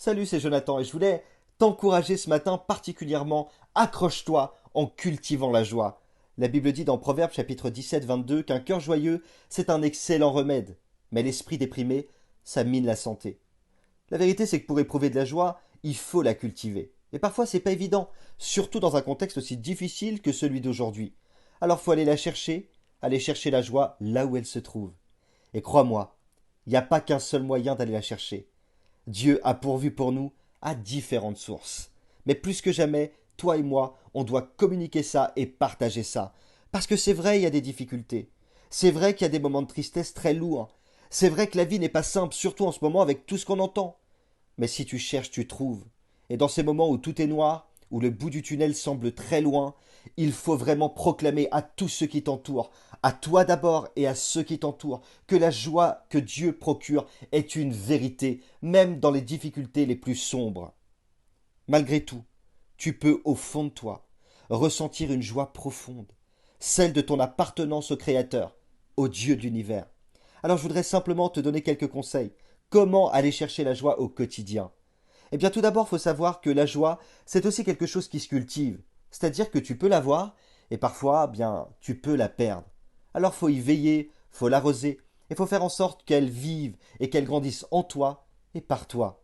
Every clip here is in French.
Salut, c'est Jonathan et je voulais t'encourager ce matin particulièrement. Accroche-toi en cultivant la joie. La Bible dit dans Proverbes chapitre 17, 22 qu'un cœur joyeux, c'est un excellent remède, mais l'esprit déprimé, ça mine la santé. La vérité, c'est que pour éprouver de la joie, il faut la cultiver. Et parfois, c'est pas évident, surtout dans un contexte aussi difficile que celui d'aujourd'hui. Alors, faut aller chercher la joie là où elle se trouve. Et crois-moi, il n'y a pas qu'un seul moyen d'aller la chercher. Dieu a pourvu pour nous à différentes sources. Mais plus que jamais, toi et moi, on doit communiquer ça et partager ça. Parce que c'est vrai, il y a des difficultés. C'est vrai qu'il y a des moments de tristesse très lourds. C'est vrai que la vie n'est pas simple, surtout en ce moment avec tout ce qu'on entend. Mais si tu cherches, tu trouves. Et dans ces moments où tout est noir, où le bout du tunnel semble très loin, il faut vraiment proclamer à tous ceux qui t'entourent, à toi d'abord et à ceux qui t'entourent, que la joie que Dieu procure est une vérité, même dans les difficultés les plus sombres. Malgré tout, tu peux au fond de toi ressentir une joie profonde, celle de ton appartenance au Créateur, au Dieu de l'univers. Alors je voudrais simplement te donner quelques conseils. Comment aller chercher la joie au quotidien? Eh bien tout d'abord, il faut savoir que la joie, c'est aussi quelque chose qui se cultive. C'est-à-dire que tu peux l'avoir et parfois, bien, tu peux la perdre. Alors faut y veiller, faut l'arroser, et faut faire en sorte qu'elle vive et qu'elle grandisse en toi et par toi.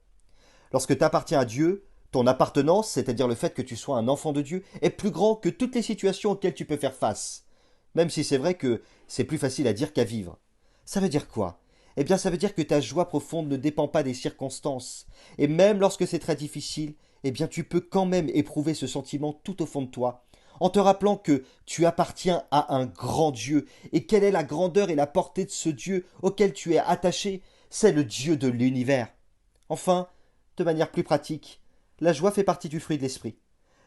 Lorsque tu appartiens à Dieu, ton appartenance, c'est-à-dire le fait que tu sois un enfant de Dieu, est plus grand que toutes les situations auxquelles tu peux faire face. Même si c'est vrai que c'est plus facile à dire qu'à vivre. Ça veut dire quoi? Eh bien, ça veut dire que ta joie profonde ne dépend pas des circonstances. Et même lorsque c'est très difficile, eh bien, tu peux quand même éprouver ce sentiment tout au fond de toi, en te rappelant que tu appartiens à un grand Dieu. Et quelle est la grandeur et la portée de ce Dieu auquel tu es attaché? C'est le Dieu de l'univers. Enfin, de manière plus pratique, la joie fait partie du fruit de l'esprit.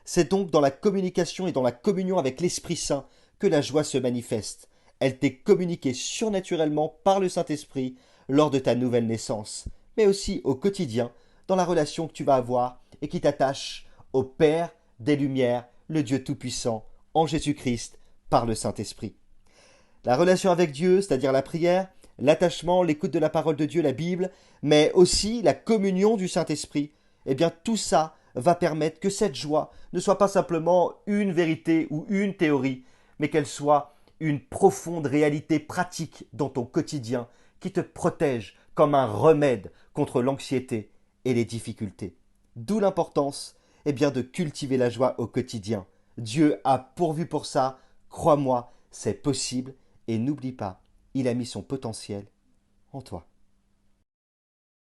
C'est donc dans la communication et dans la communion avec l'Esprit Saint que la joie se manifeste. Elle t'est communiquée surnaturellement par le Saint-Esprit lors de ta nouvelle naissance, mais aussi au quotidien, dans la relation que tu vas avoir et qui t'attache au Père des Lumières, le Dieu Tout-Puissant, en Jésus-Christ, par le Saint-Esprit. La relation avec Dieu, c'est-à-dire la prière, l'attachement, l'écoute de la parole de Dieu, la Bible, mais aussi la communion du Saint-Esprit, eh bien tout ça va permettre que cette joie ne soit pas simplement une vérité ou une théorie, mais qu'elle soit une profonde réalité pratique dans ton quotidien qui te protège comme un remède contre l'anxiété et les difficultés. D'où l'importance eh bien, de cultiver la joie au quotidien. Dieu a pourvu pour ça, crois-moi, c'est possible et n'oublie pas, il a mis son potentiel en toi.